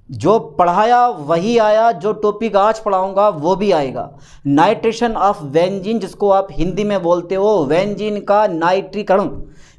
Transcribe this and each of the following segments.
जो पढ़ाया वही आया, जो टॉपिक आज पढ़ाऊंगा वो भी आएगा। नाइट्रेशन ऑफ बेंजीन, जिसको आप हिंदी में बोलते हो बेंजीन का नाइट्रीकरण,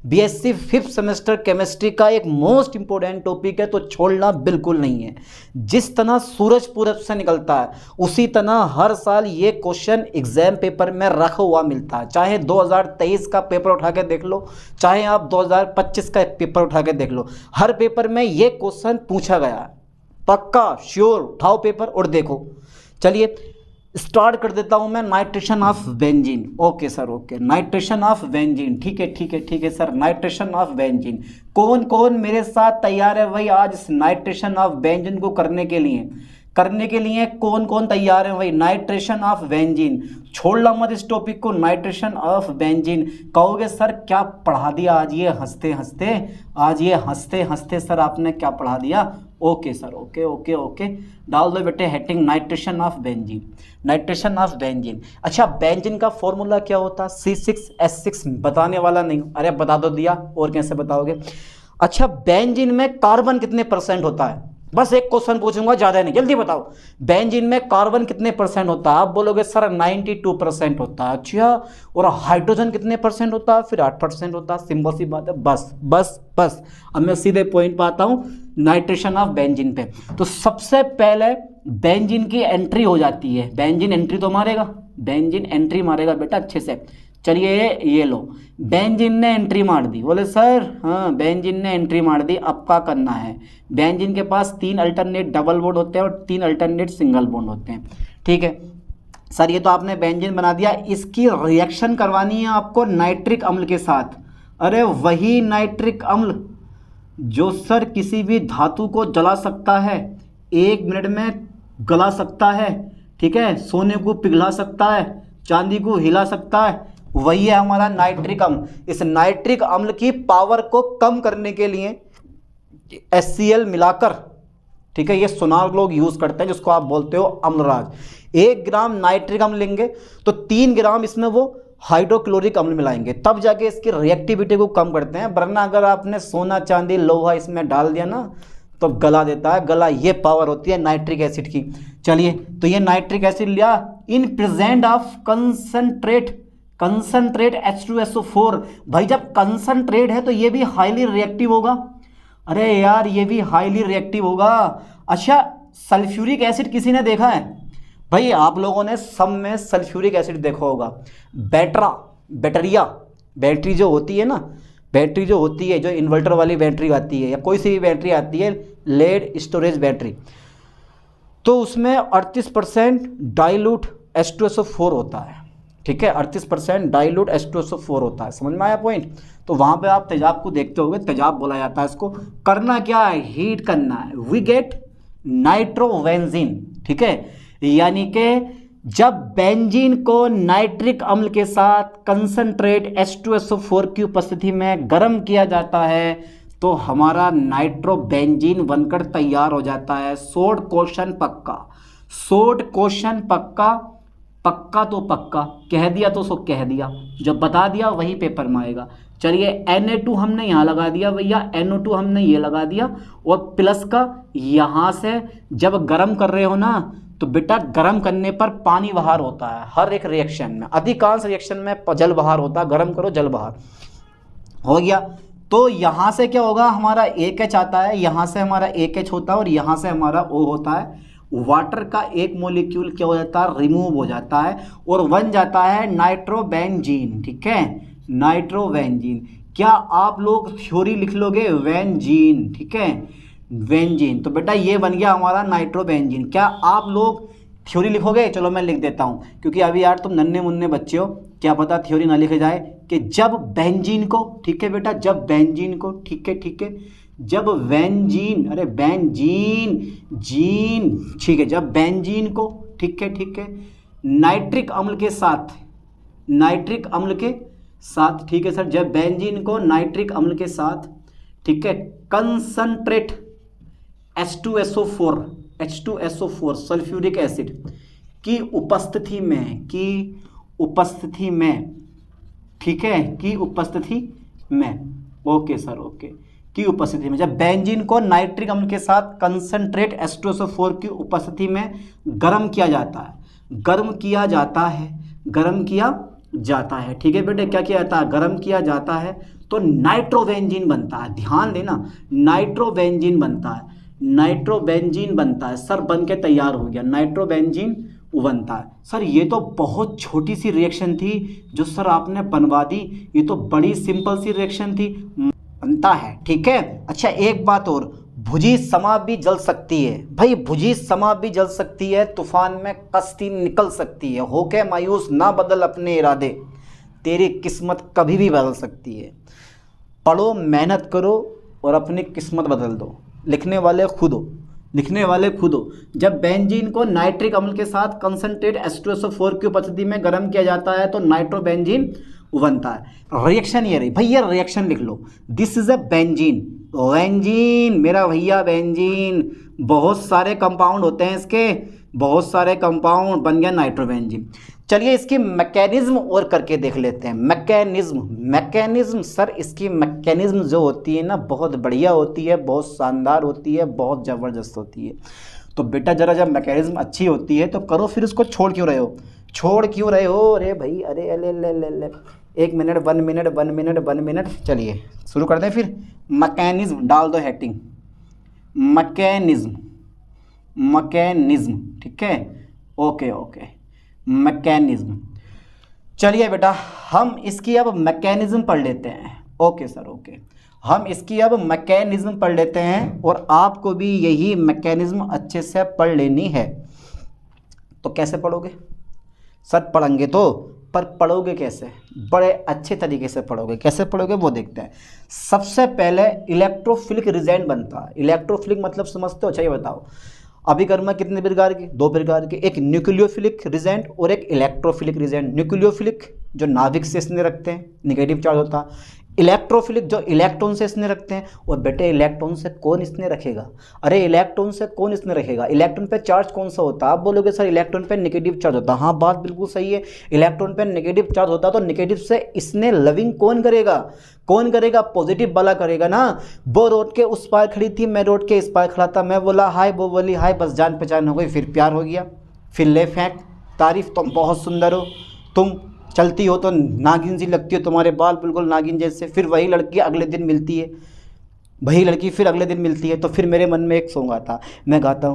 बीएससी 5th सेमेस्टर केमिस्ट्री का एक मोस्ट इंपॉर्टेंट टॉपिक है, तो छोड़ना बिल्कुल नहीं है। जिस तरह सूरज पूरब से निकलता है उसी तरह हर साल ये क्वेश्चन एग्जाम पेपर में रखा हुआ मिलता है। चाहे 2023 का पेपर उठा के देख लो, चाहे आप 2025 का पेपर उठा के देख लो, हर पेपर में ये क्वेश्चन पूछा गया है। पक्का श्योर, उठाओ पेपर और देखो। चलिए स्टार्ट कर देता हूं मैं। Nitration of benzene, okay sir, okay. Nitration of benzene, ठीक है ठीक है ठीक है सर। नाइट्रेशन ऑफ बेंजीन, कौन कौन मेरे साथ तैयार है भाई आज इस नाइट्रेशन ऑफ बेंजीन को करने के लिए कौन कौन तैयार है भाई? नाइट्रेशन ऑफ बेंजीन, छोड़ना मत इस टॉपिक को, नाइट्रेशन ऑफ बेंजीन। कहोगे सर क्या पढ़ा दिया आज ये हंसते हंसते सर आपने क्या पढ़ा दिया? Okay sir, okay okay okay, डाल दो बेटे heading nitration of benzene. Nitration of benzene, अच्छा बेंजीन का फॉर्मूला क्या होता है? C6H6, बताने वाला नहीं हूं। अरे बता दो दिया, और कैसे बताओगे? अच्छा बेंजीन में कार्बन कितने परसेंट होता है? बस एक क्वेश्चन पूछूंगा, ज्यादा नहीं, जल्दी बताओ। बेंजीन में कार्बन कितने परसेंट होता है? आप बोलोगे सर 92% होता है। अच्छा, और हाइड्रोजन कितने परसेंट होता है? फिर 8% होता है। सिंपल सी बात है। बस बस बस, अब मैं सीधे पॉइंट पर आता हूं, नाइट्रेशन ऑफ बेंजीन पे। तो सबसे पहले बेंजीन की एंट्री हो जाती है। बेंजीन एंट्री तो मारेगा, बेंजीन एंट्री मारेगा बेटा अच्छे से। चलिए ये लो, बेंजीन ने एंट्री मार दी। बोले सर हाँ बेंजीन ने एंट्री मार दी, अब क्या करना है? बेंजीन के पास 3 अल्टरनेट डबल बॉन्ड होते हैं और 3 अल्टरनेट सिंगल बॉन्ड होते हैं। ठीक है सर, ये तो आपने बेंजीन बना दिया। इसकी रिएक्शन करवानी है आपको नाइट्रिक अम्ल के साथ। अरे वही नाइट्रिक अम्ल जो सर किसी भी धातु को जला सकता है, 1 मिनट में गला सकता है, ठीक है, सोने को पिघला सकता है, चांदी को हिला सकता है, वही है हमारा नाइट्रिक अम्ल। इस नाइट्रिक अम्ल की पावर को कम करने के लिए HCl मिलाकर, ठीक है, ये सोनार लोग यूज करते हैं जिसको आप बोलते हो अम्लराज। 1 ग्राम नाइट्रिक अम्ल लेंगे तो 3 ग्राम इसमें वो हाइड्रोक्लोरिक अम्ल मिलाएंगे, तब जाके इसकी रिएक्टिविटी को कम करते हैं। वरना अगर आपने सोना चांदी लोहा इसमें डाल दिया ना तो गला देता है, गला। ये पावर होती है नाइट्रिक एसिड की। चलिए तो ये नाइट्रिक एसिड लिया in present of concentrate H2SO4। भाई जब कंसंट्रेट है तो ये भी हाईली रिएक्टिव होगा। अरे यार ये भी हाईली रिएक्टिव होगा। अच्छा सल्फ्यूरिक एसिड किसी ने देखा है? भाई आप लोगों ने सब में सल्फ्यूरिक एसिड देखा होगा। बैटरी जो होती है ना, बैटरी जो होती है, जो इन्वर्टर वाली बैटरी आती है या कोई सी भी बैटरी आती है, लेड स्टोरेज बैटरी, तो उसमें 38% डाइल्यूट H2SO4 होता है। ठीक है, 38% डाइल्यूट H2SO4 होता है। समझ में आया पॉइंट? तो वहां पे आप तेजाब को देखते होगे, तेजाब बोला जाता है इसको। करना क्या है? हीट करना है। We get nitrobenzene. ठीक है, यानी कि जब बेंजीन को नाइट्रिक अम्ल के साथ कंसंट्रेट H2SO4 की उपस्थिति में गर्म किया जाता है तो हमारा नाइट्रोबेंजीन बनकर तैयार हो जाता है। शॉर्ट क्वेश्चन पक्का, शॉर्ट क्वेश्चन पक्का, पक्का तो पक्का, कह दिया तो सो कह दिया, जब बता दिया वही पेपर में आएगा। चलिए Na2 हमने यहाँ लगा दिया भैया, NO2 हमने ये लगा दिया, और प्लस का यहाँ से जब गर्म कर रहे हो ना तो बेटा गर्म करने पर पानी बाहर होता है। हर एक रिएक्शन में, अधिकांश रिएक्शन में जल बाहर होता है। गर्म करो जल बाहर हो गया। तो यहाँ से क्या होगा? हमारा AH आता है, यहाँ से हमारा AH होता है और यहाँ से हमारा O होता है। वाटर का एक मॉलिक्यूल क्या हो जाता है? रिमूव हो जाता है और बन जाता है नाइट्रोबेंजीन। ठीक है, नाइट्रोबेंजीन। क्या आप लोग थ्योरी लिख लोगे? बेंजीन। ठीक है, बेंजीन। तो बेटा ये बन गया हमारा नाइट्रोबेंजीन। क्या आप लोग थ्योरी लिखोगे? चलो मैं लिख देता हूँ, क्योंकि अभी यार तुम नन्हे मुन्ने बच्चे हो, क्या पता थ्योरी ना लिखे जाए। कि जब बेंजीन को, ठीक है बेटा, जब बेंजीन को, ठीक है ठीक है, जब बेंजीन, अरे बेंजीन जीन, ठीक है, जब बेंजीन को, ठीक है ठीक है, नाइट्रिक अम्ल के साथ, नाइट्रिक अम्ल के साथ, ठीक है सर, जब बेंजीन को नाइट्रिक अम्ल के साथ, ठीक है, कंसंट्रेट H2SO4 सल्फ्यूरिक एसिड की उपस्थिति में, ठीक है, की उपस्थिति में, ओके सर ओके, की उपस्थिति में, जब बेंजीन को नाइट्रिक अम्ल के साथ कंसंट्रेट H2SO4 की उपस्थिति में गर्म किया जाता है, गर्म किया जाता है, गर्म किया जाता है, ठीक है बेटे, क्या किया जाता है, गर्म किया जाता है, तो नाइट्रोबेंजीन बनता है। ध्यान देना, नाइट्रोबेंजीन बनता है, नाइट्रोबेंजीन बनता है। सर बन के तैयार हो गया, नाइट्रोबेंजीन बनता है। सर ये तो बहुत छोटी सी रिएक्शन थी जो सर आपने बनवा दी, ये तो बड़ी सिंपल सी रिएक्शन थी, बनता है, ठीक है। अच्छा एक बात और, भुजी समा भी जल सकती है भाई, भुजी समा भी जल सकती है, तूफान में कश्ती निकल सकती है, होके मायूस ना बदल अपने इरादे, तेरी किस्मत कभी भी बदल सकती है। पढ़ो, मेहनत करो और अपनी किस्मत बदल दो। लिखने वाले खुद हो, लिखने वाले खुद हो। जब बेंजीन को नाइट्रिक अम्ल के साथ कंसंट्रेट H2SO4 की उपस्थिति में गर्म किया जाता है तो नाइट्रोबेंजीन बनता है। रिएक्शन ये रही भाई, ये रिएक्शन लिख लो, this is a benzene. Benzene मेरा भैया, बेंजीन बहुत सारे कंपाउंड होते हैं इसके, बहुत सारे कंपाउंड, बन गया नाइट्रोबेंजीन। चलिए इसकी मैकेनिज्म और करके देख लेते हैं। मैकेनिज्म सर इसकी मैकेनिज्म जो होती है ना बहुत बढ़िया होती है, बहुत शानदार होती है, बहुत ज़बरदस्त होती है। तो बेटा जरा जब मैकेनिज्म अच्छी होती है तो करो, फिर उसको छोड़ क्यों रहे हो, छोड़ क्यों रहे हो, अरे भाई अरे अले ले ले ले, 1 मिनट 1 मिनट 1 मिनट 1 मिनट। चलिए शुरू करते हैं फिर। मैकेनिज्म डाल दो हेडिंग, मैकेनिज्म, मैकेनिज्म, ठीक है, ओके ओके, मैकेनिज्म। चलिए बेटा हम इसकी अब मैकेनिज्म पढ़ लेते हैं। ओके सर ओके, हम इसकी अब मैकेनिज्म पढ़ लेते हैं और आपको भी यही मैकेनिज्म अच्छे से पढ़ लेनी है। तो कैसे पढ़ोगे सर, पढ़ेंगे तो, पर पढ़ोगे कैसे, बड़े अच्छे तरीके से पढ़ोगे। कैसे पढ़ोगे वो देखते हैं। सबसे पहले इलेक्ट्रोफिलिक रिजेंट बनता है। इलेक्ट्रोफिलिक मतलब समझते हो, अच्छा ये बताओ। अभिकर्मा कितने प्रकार के, 2 प्रकार के, एक न्यूक्लियोफिलिक रिजेंट और एक इलेक्ट्रोफिलिक रिजेंट। न्यूक्लियोफिलिक जो नाभिक से स्नेह रखते हैं, नेगेटिव चार्ज होता है। इलेक्ट्रोफिलिक जो इलेक्ट्रॉन से स्नेह रखते हैं। और बेटे इलेक्ट्रॉन से कौन स्नेह रखेगा, अरे इलेक्ट्रॉन से कौन स्नेह रखेगा, इलेक्ट्रॉन पे चार्ज कौन सा होता है। आप बोलोगे सर इलेक्ट्रॉन पे नेगेटिव चार्ज होता है, हाँ बात बिल्कुल सही है, इलेक्ट्रॉन पे नेगेटिव चार्ज होता है। तो नेगेटिव से स्नेह लविंग कौन करेगा, कौन करेगा, पॉजिटिव वाला करेगा ना। वो रोड के उस पार खड़ी थी, मैं रोड के इस पार खड़ा था, मैं बोला हाय, वो बोली हाय, बस जान पहचान हो गई, फिर प्यार हो गया, फिर ले फेंक तारीफ, तुम बहुत सुंदर हो, तुम चलती हो तो नागिन सी लगती हो, तुम्हारे बाल बिल्कुल नागिन जैसे। फिर वही लड़की अगले दिन मिलती है, वही लड़की फिर अगले दिन मिलती है। तो फिर मेरे मन में एक सॉन्ग आता, मैं गाता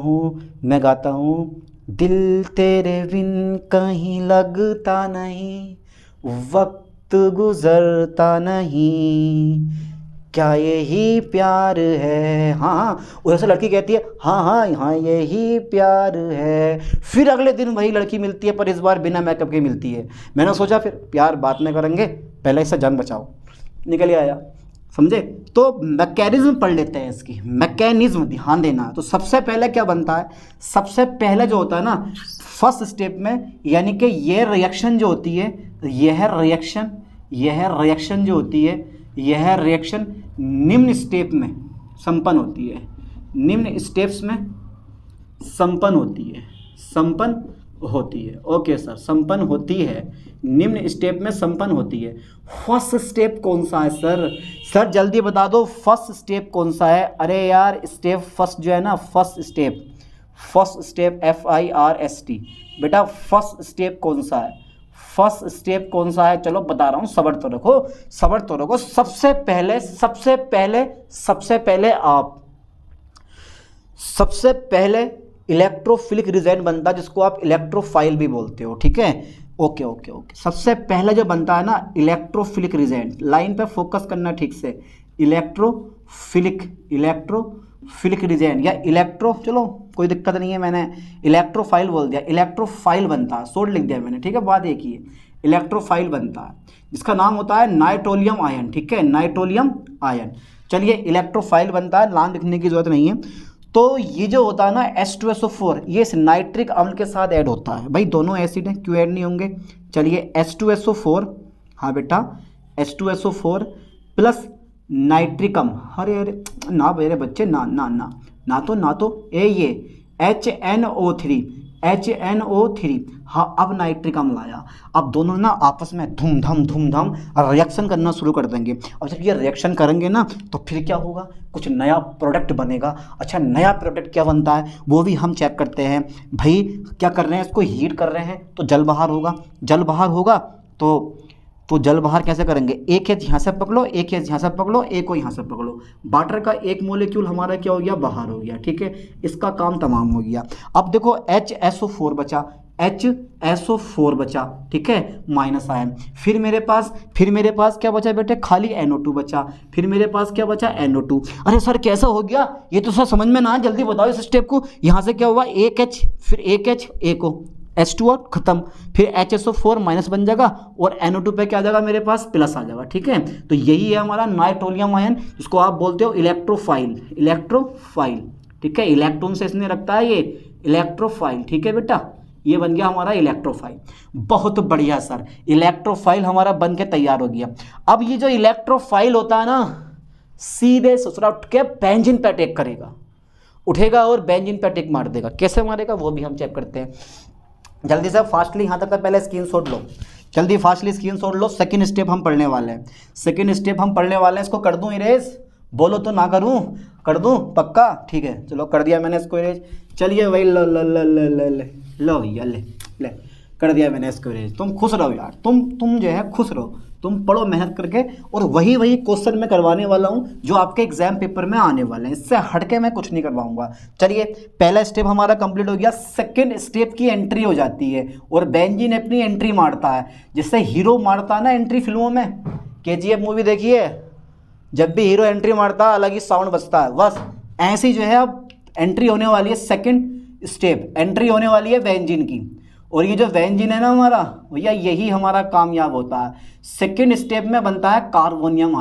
हूँ, दिल तेरे बिन कहीं लगता नहीं, वक्त गुजरता नहीं, क्या यही प्यार है। हाँ, और ऐसे लड़की कहती है हाँ हाँ हाँ यही प्यार है। फिर अगले दिन वही लड़की मिलती है, पर इस बार बिना मेकअप के मिलती है। मैंने सोचा फिर प्यार बाद में करेंगे, पहले इससे जान बचाओ, निकल आया, समझे। तो मैकेनिज्म पढ़ लेते हैं इसकी, मैकेनिज्म ध्यान देना। तो सबसे पहले क्या बनता है, सबसे पहले जो होता है ना फर्स्ट स्टेप में, यानी कि ये रिएक्शन जो होती है, यह रिएक्शन जो होती है, यह रिएक्शन निम्न स्टेप में संपन्न होती है, निम्न स्टेप्स में संपन्न होती है, संपन्न होती है। ओके सर, संपन्न होती है, निम्न स्टेप में संपन्न होती है। फर्स्ट स्टेप कौन सा है सर, सर जल्दी बता दो फर्स्ट स्टेप कौन सा है। अरे यार स्टेप फर्स्ट जो है ना, फर्स्ट स्टेप FIRST, बेटा फर्स्ट स्टेप कौन सा है, फर्स्ट स्टेप कौन सा है, चलो बता रहा हूँ, सब्र तो रखो। सबसे पहले इलेक्ट्रोफिलिक रिजेंट बनता है, जिसको आप इलेक्ट्रोफाइल भी बोलते हो, ठीक है। ओके। सबसे पहले जो बनता है ना इलेक्ट्रोफिलिक रिजेंट, लाइन पे फोकस करना ठीक से, इलेक्ट्रोफिलिक रिजेंट या इलेक्ट्रो, चलो कोई दिक्कत नहीं है, मैंने इलेक्ट्रोफाइल बोल दिया, इलेक्ट्रोफाइल बनता है, शॉर्ट लिख दिया मैंने, ठीक है, बात एक ही है। इलेक्ट्रोफाइल बनता है जिसका नाम होता है नाइट्रोलियम आयन, ठीक है, नाइट्रोलियम आयन। चलिए इलेक्ट्रोफाइल बनता है, नाम लिखने की जरूरत नहीं है। तो ये जो होता है ना H2SO4, ये इस नाइट्रिक अम्ल के साथ ऐड होता है। भाई दोनों एसिड हैं, क्यों ऐड नहीं होंगे। चलिए H2SO4, हाँ बेटा H2SO4 प्लस नाइट्रिक अम्ल, अरे ना मेरे बच्चे, ना तो ये HNO3 HNO3, हाँ अब नाइट्रिक अम्ल आया। अब दोनों ना आपस में धूम-धाम रिएक्शन करना शुरू कर देंगे। अब जब ये रिएक्शन करेंगे ना तो फिर क्या होगा, कुछ नया प्रोडक्ट बनेगा। अच्छा नया प्रोडक्ट क्या बनता है वो भी हम चेक करते हैं। भाई क्या कर रहे हैं, इसको हीट कर रहे हैं तो जल बाहर होगा, जल बाहर होगा तो जल बाहर कैसे करेंगे, एक एच यहाँ से पकड़ो, एक एच यहाँ से पकड़ो, एक को यहाँ से पकड़ो, वाटर का एक मोलिक्यूल हमारा क्या हो गया, बाहर हो गया। ठीक है, इसका काम तमाम हो गया। अब देखो HSO4 बचा, HSO4 बचा, ठीक है, माइनस आयन। फिर मेरे पास क्या बचा बेटे, खाली NO2 बचा। फिर मेरे पास क्या बचा, NO2। अरे सर कैसा हो गया, ये तो सर समझ में ना, जल्दी बताओ इस स्टेप को। यहाँ से क्या हुआ, एक H, फिर एक H, एक O, H2O खत्म, फिर HSO4 माइनस बन जाएगा और NO2 पे क्या आ जाएगा, मेरे पास प्लस आ जाएगा। ठीक है, तो यही है हमारा नाइट्रोलियम आयन, जिसको आप बोलते हो इलेक्ट्रोफाइल। ठीक है, इलेक्ट्रॉन से इसने रखता है ये इलेक्ट्रोफाइल। ठीक है बेटा, ये बन गया हमारा इलेक्ट्रोफाइल। बहुत बढ़िया सर, इलेक्ट्रोफाइल हमारा बन के तैयार हो गया। अब ये जो इलेक्ट्रोफाइल होता है ना, सीधे ससुरा उठ के बेंजीन पे अटैक करेगा, उठेगा और बेंजीन पे अटैक मार देगा। कैसे मारेगा वो भी हम चेक करते हैं। जल्दी से फास्टली यहाँ तक का पहले स्क्रीनशॉट लो, जल्दी फास्टली स्क्रीनशॉट लो। सेकंड स्टेप हम पढ़ने वाले हैं, इसको कर दूं इरेज, बोलो तो ना करूं, कर दूं पक्का, ठीक है चलो कर दिया मैंने इसको इरेज। चलिए भाई लो भैया ले कर दिया मैंने इसको इरेज। तुम खुश रहो यार, तुम जो है खुश रहो, तुम पढ़ो मेहनत करके, और वही क्वेश्चन मैं करवाने वाला हूँ जो आपके एग्जाम पेपर में आने वाले हैं, इससे हटके मैं कुछ नहीं करवाऊंगा। चलिए पहला स्टेप हमारा कंप्लीट हो गया, सेकंड स्टेप की एंट्री हो जाती है और बेंजीन अपनी एंट्री मारता है, जिससे हीरो मारता है ना एंट्री फिल्मों में। KGF मूवी देखिए, जब भी हीरो एंट्री मारता है अलग ही साउंड बजता है, बस ऐसी जो है अब एंट्री होने वाली है। सेकेंड स्टेप एंट्री होने वाली है बेंजीन की, और ये जो बेंजीन है ना हमारा भैया, यही हमारा कामयाब होता है। सेकेंड स्टेप में बनता है कार्बोनियम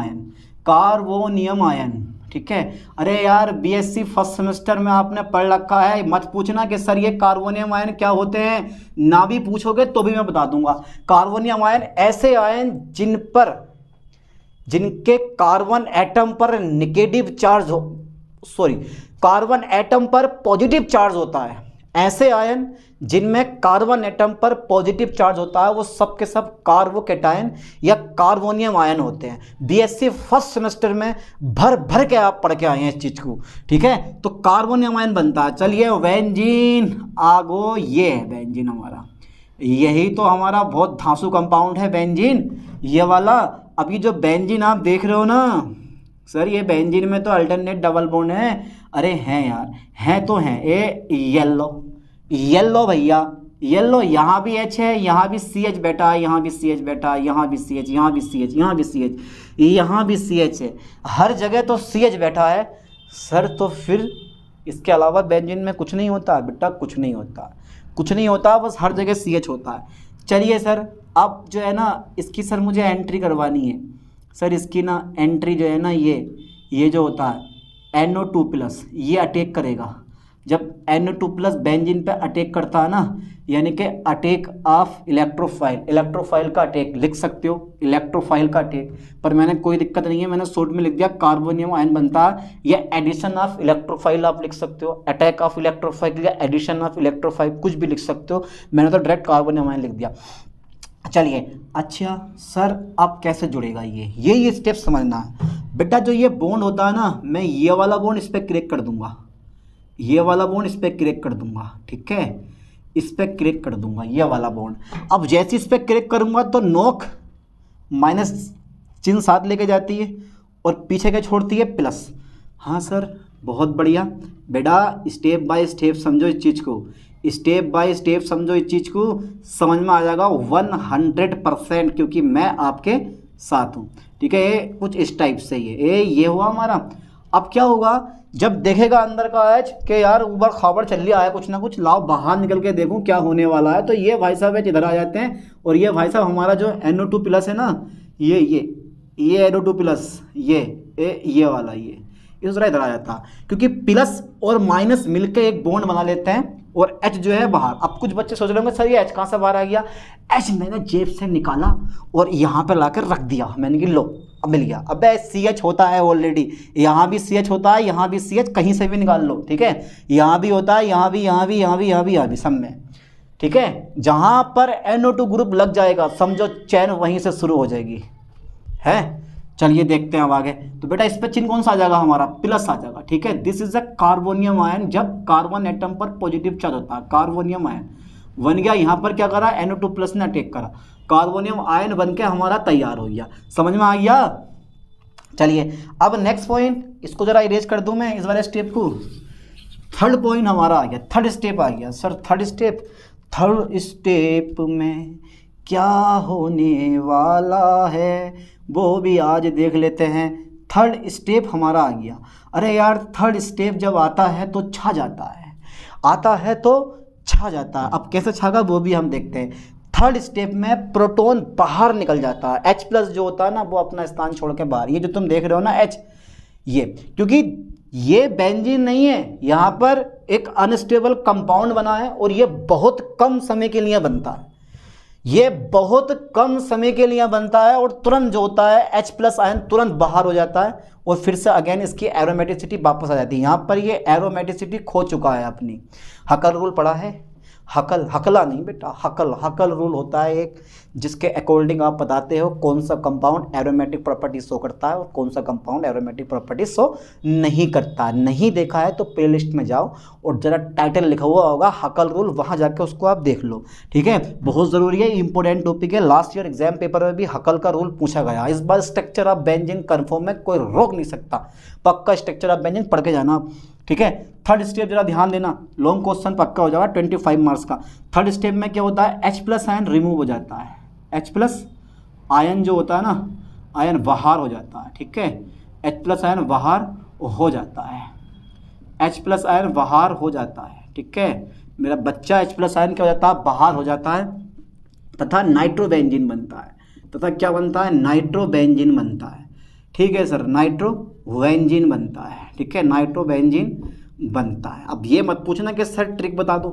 आयन। ठीक है, अरे यार BSc फर्स्ट सेमेस्टर में आपने पढ़ रखा है, मत पूछना कि सर ये कार्बोनियम आयन क्या होते हैं, ना भी पूछोगे तो भी मैं बता दूंगा। कार्बोनियम आयन ऐसे आयन जिनके कार्बन एटम पर नेगेटिव चार्ज हो, कार्बन एटम पर पॉजिटिव चार्ज होता है। ऐसे आयन जिनमें कार्बन एटम पर पॉजिटिव चार्ज होता है वो सब के सब कार्बोकैटायन या कार्बोनियम आयन होते हैं। BSc फर्स्ट सेमेस्टर में भर के आप पढ़ के आए हैं इस चीज़ को। ठीक है, तो कार्बोनियम आयन बनता है। चलिए बेंजीन आगो, ये है बेंजीन हमारा, यही तो हमारा बहुत धांसू कंपाउंड है बेंजीन, ये वाला। अभी जो बेंजीन आप देख रहे हो ना सर, ये बेंजीन में तो अल्टरनेट डबल बॉन्ड है। अरे हैं यार, हैं तो हैं। येलो भैया, येलो, यहाँ भी H है, यहाँ भी CH बेटा, यहाँ भी CH बेटा, यहाँ भी CH, यहाँ भी CH, यहाँ भी CH, यहाँ भी CH है, हर जगह तो CH बैठा है सर। तो फिर इसके अलावा बेंजीन में कुछ नहीं होता बेटा, कुछ नहीं होता, बस हर जगह CH होता है। चलिए सर, अब जो है ना इसकी सर मुझे एंट्री करवानी है सर। इसकी ना एंट्री जो है ना, ये जो होता है NO2+, ये अटैक करेगा। जब NO2+ बेंजीन पे अटैक करता है ना, यानी कि अटैक ऑफ इलेक्ट्रोफाइल का अटैक लिख सकते हो, इलेक्ट्रोफाइल का अटैक, पर मैंने कोई दिक्कत नहीं है, मैंने शॉर्ट में लिख दिया कार्बोनियम आयन बनता है, या एडिशन ऑफ इलेक्ट्रोफाइल आप लिख सकते हो, अटैक ऑफ इलेक्ट्रोफाइल या एडिशन ऑफ इलेक्ट्रोफाइल, कुछ भी लिख सकते हो। मैंने तो डायरेक्ट कार्बोनियम आयन लिख दिया। चलिए, अच्छा सर अब कैसे जुड़ेगा ये स्टेप समझना है बेटा। जो ये बॉन्ड होता है ना, मैं ये वाला बॉन्ड इस पर क्रिएट कर दूंगा, ये वाला बॉन्ड इस पर क्रिएट कर दूंगा। ठीक है, इस पर क्रिएट कर दूंगा ये वाला बॉन्ड। अब जैसे इस पर क्रिएट करूंगा तो नोक माइनस चिन्ह साथ लेके जाती है और पीछे क्या छोड़ती है, प्लस। हाँ सर, बहुत बढ़िया बेटा, स्टेप बाय स्टेप समझो इस चीज़ को, स्टेप बाय स्टेप समझो इस चीज़ को, समझ में आ जाएगा 100%, क्योंकि मैं आपके साथ हूँ। ठीक है, ये कुछ इस टाइप से ये हुआ हमारा। अब क्या होगा, जब देखेगा अंदर का एच कि यार ऊपर खबर चल रही है कुछ ना कुछ, लाओ बाहर निकल के देखूं क्या होने वाला है, तो ये भाई साहब एच इधर आ जाते हैं, और ये भाई साहब हमारा जो NO2+ है ना, ये NO2+, ये वाला इस तरह इधर आ जाता है, क्योंकि प्लस और माइनस मिलकर एक बॉन्ड बना लेते हैं और H जो है बाहर। अब कुछ बच्चे सोच रहे होंगे सर ये H कहाँ से बाहर आ गया, H मैंने जेब से निकाला और यहाँ पे लाकर रख दिया, मैंने कि लो अब मिल गया। अब CH होता है ऑलरेडी, यहाँ भी CH होता है, यहाँ भी CH, कहीं से भी निकाल लो। ठीक है, यहाँ भी होता है, यहाँ भी सब में। ठीक है, जहाँ पर NO2 ग्रुप लग जाएगा समझो चैन वहीं से शुरू हो जाएगी है। चलिए देखते हैं अब आगे। तो बेटा इस पे चिन्ह कौन सा आ जाएगा हमारा, प्लस आ जाएगा। ठीक है, this is a carbonium ion. जब कार्बन एटम पर पॉजिटिव चार्ज होता है, कार्बोनियम आयन बन गया, यहाँ पर क्या करा, NO2 प्लस ने अटैक करा, कार्बोनियम आयन बन के हमारा तैयार हो गया। समझ में आ गया। चलिए अब नेक्स्ट पॉइंट, इसको जरा इरेज कर दूं मैं इस वाले स्टेप को। थर्ड पॉइंट हमारा आ गया, थर्ड स्टेप आ गया सर। थर्ड स्टेप में क्या होने वाला है वो भी आज देख लेते हैं। थर्ड स्टेप हमारा आ गया। अरे यार थर्ड स्टेप जब आता है तो छा जाता है, आता है तो छा जाता है। अब कैसे छागा वो भी हम देखते हैं। थर्ड स्टेप में प्रोटॉन बाहर निकल जाता है, H प्लस जो होता है ना वो अपना स्थान छोड़ के बाहर, ये जो तुम देख रहे हो ना H, ये क्योंकि ये बेंजीन नहीं है, यहाँ पर एक अनस्टेबल कंपाउंड बना है और ये बहुत कम समय के लिए बनता है, ये बहुत कम समय के लिए बनता है और तुरंत जो होता है H प्लस आयन तुरंत बाहर हो जाता है और फिर से अगेन इसकी एरोमेटिसिटी वापस आ जाती है। यहाँ पर ये एरोमेटिसिटी खो चुका है अपनी। हकल रूल पढ़ा है, हकला नहीं बेटा, हकल रूल होता है एक, जिसके अकॉर्डिंग आप बताते हो कौन सा कंपाउंड एरोमेटिक प्रॉपर्टी शो करता है और कौन सा कंपाउंड एरोमेटिक प्रॉपर्टी शो नहीं करता। नहीं देखा है तो प्लेलिस्ट में जाओ और जरा टाइटल लिखा हुआ होगा हकल रूल, वहाँ जाके उसको आप देख लो। ठीक है, बहुत ज़रूरी है, इंपॉर्टेंट टॉपिक है। लास्ट ईयर एग्जाम पेपर में भी हकल का रूल पूछा गया। इस बार स्ट्रक्चर ऑफ बेंजीन कन्फर्म है, कोई रोक नहीं सकता। पक्का स्ट्रक्चर ऑफ बेंजीन पढ़ के जाना। ठीक है, थर्ड स्टेप जरा ध्यान देना, लॉन्ग क्वेश्चन पक्का हो जाएगा 25 मार्क्स का। थर्ड स्टेप में क्या होता है, H प्लस आयन रिमूव हो जाता है, H प्लस आयन जो होता है ना, आयन बाहर हो जाता है। ठीक है, H प्लस आयन बाहर हो जाता है, H प्लस आयन बाहर हो जाता है। ठीक है, मेरा बच्चा H प्लस आयन क्या हो जाता है, बाहर हो जाता है तथा नाइट्रोबेंजीन बनता है, तथा क्या बनता है, नाइट्रोबेंजीन बनता है। ठीक है सर, नाइट्रोबेंजीन बनता है। ठीक है, नाइट्रोबेंजीन बनता है। अब ये मत पूछना कि सर ट्रिक बता दो,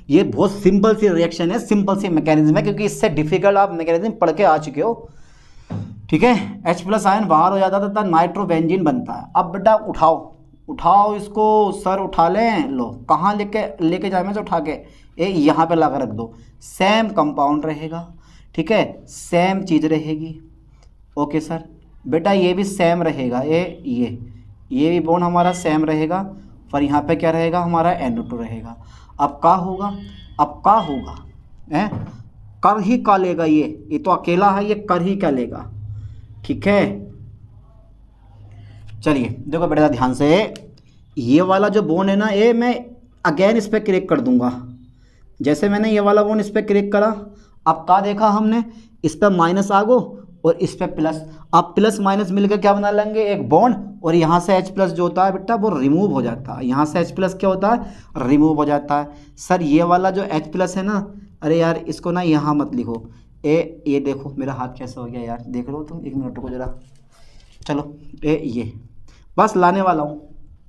ये बहुत सिंपल सी रिएक्शन है, सिंपल सी मैकेनिज्म है, क्योंकि इससे डिफिकल्ट आप मैकेनिज्म पढ़ के आ चुके हो। ठीक है, H प्लस आयन बाहर हो जाता है तथा नाइट्रोबेंजीन बनता है। अब बेटा उठाओ इसको, सर उठा लें, लो कहाँ लेके जाए मैं से उठा के, यहाँ पे ला कर रख दो। सेम कंपाउंड रहेगा, ठीक है, सेम चीज़ रहेगी। ओके सर, बेटा ये भी सेम रहेगा, ये भी बॉन्ड हमारा सेम रहेगा, पर यहाँ पे क्या रहेगा, हमारा NO2 रहेगा। अब क्या होगा है, कर ही का लेगा, ये तो अकेला है, ये कर ही क्या लेगा। ठीक है, चलिए देखो बेटा ध्यान से, ये वाला जो बॉन्ड है ना, ये मैं अगेन इस पर क्रेक कर दूंगा। जैसे मैंने ये वाला बॉन्ड इस पर क्रेक करा, अब क्या देखा हमने, इस पर माइनस आ गो और इस पे प्लस। अब प्लस माइनस मिलकर क्या बना लेंगे, एक बॉन्ड, और यहाँ से H प्लस जो होता है बेटा वो रिमूव हो जाता है। यहाँ से H प्लस क्या होता है, रिमूव हो जाता है। सर ये वाला जो H प्लस है ना, अरे यार इसको ना यहाँ मत लिखो, ये देखो मेरा हाथ कैसा हो गया यार, देख लो तुम, एक मिनट को जरा, चलो ये बस लाने वाला हूँ,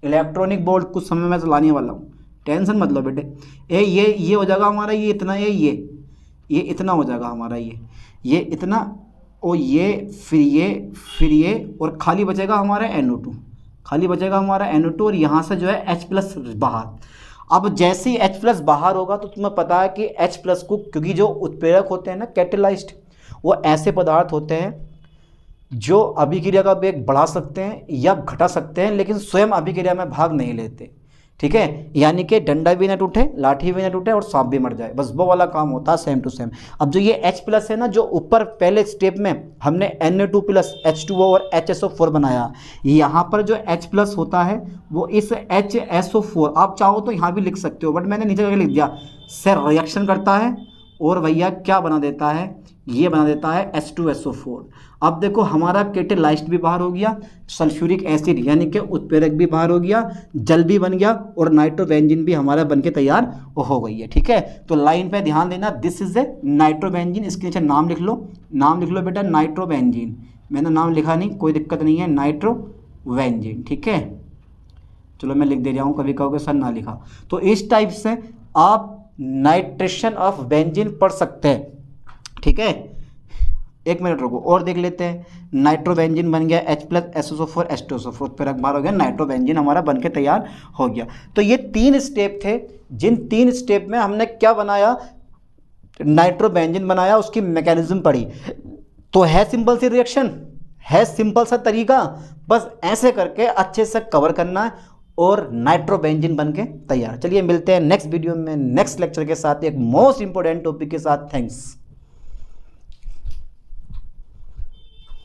इलेक्ट्रॉनिक बोर्ड कुछ समय में तो लाने वाला हूँ, टेंशन मत लो बेटे। ये हो जाएगा हमारा, ये इतना, ये इतना हो जाएगा हमारा, ये इतना, और ये फिर ये और खाली बचेगा हमारा NO2, खाली बचेगा हमारा NO2, और यहाँ से जो है H प्लस बाहर। अब जैसे ही H प्लस बाहर होगा तो तुम्हें पता है कि H प्लस को, क्योंकि जो उत्प्रेरक होते हैं ना, कैटेलाइस्ट, वो ऐसे पदार्थ होते हैं जो अभिक्रिया का वेग बढ़ा सकते हैं या घटा सकते हैं, लेकिन स्वयं अभिक्रिया में भाग नहीं लेते। ठीक है, यानी कि डंडा भी न टूटे, लाठी भी न टूटे और सांप भी मर जाए, बस वो वाला काम होता है, सेम टू सेम। अब जो ये H प्लस है ना, जो ऊपर पहले स्टेप में हमने Na2 प्लस H2O और HSO4 बनाया, यहाँ पर जो H प्लस होता है वो इस HSO4, आप चाहो तो यहाँ भी लिख सकते हो, बट मैंने नीचे करके लिख दिया, से रिएक्शन करता है और भैया क्या बना देता है, ये बना देता है H2SO4। अब देखो हमारा कैटेलाइस्ट भी बाहर हो गया, सल्फ्यूरिक एसिड यानी कि उत्प्रेरक भी बाहर हो गया, जल भी बन गया और नाइट्रोबेंजीन भी हमारा बनके तैयार हो गई है। ठीक है, तो लाइन पे ध्यान देना, दिस इज ए नाइट्रोबेंजीन, इसके नीचे नाम लिख लो बेटा, नाइट्रोबेंजीन। मैंने नाम लिखा नहीं, कोई दिक्कत नहीं है, नाइट्रोबेंजीन। ठीक है, चलो मैं लिख दे रहा हूँ, कभी कहोगे सर ना लिखा, तो इस टाइप से आप नाइट्रेशन ऑफ बेंजीन पढ़ सकते हैं। ठीक है, एक मिनट रुको और देख लेते हैं। नाइट्रोबेंजीन बन गया, H प्लस SO4 H2SO4 पर अखबार हो गया, नाइट्रोबेंजीन हमारा बनके तैयार हो गया। तो ये 3 स्टेप थे, जिन 3 स्टेप में हमने क्या बनाया, नाइट्रोबेंजीन बनाया, उसकी मैकेनिज्म पढ़ी। तो है सिंपल सी रिएक्शन, है सिंपल सा तरीका, बस ऐसे करके अच्छे से कवर करना है और नाइट्रोबेंजीन बन के तैयार। चलिए मिलते हैं नेक्स्ट वीडियो में नेक्स्ट लेक्चर के साथ एक मोस्ट इंपॉर्टेंट टॉपिक के साथ। थैंक्स।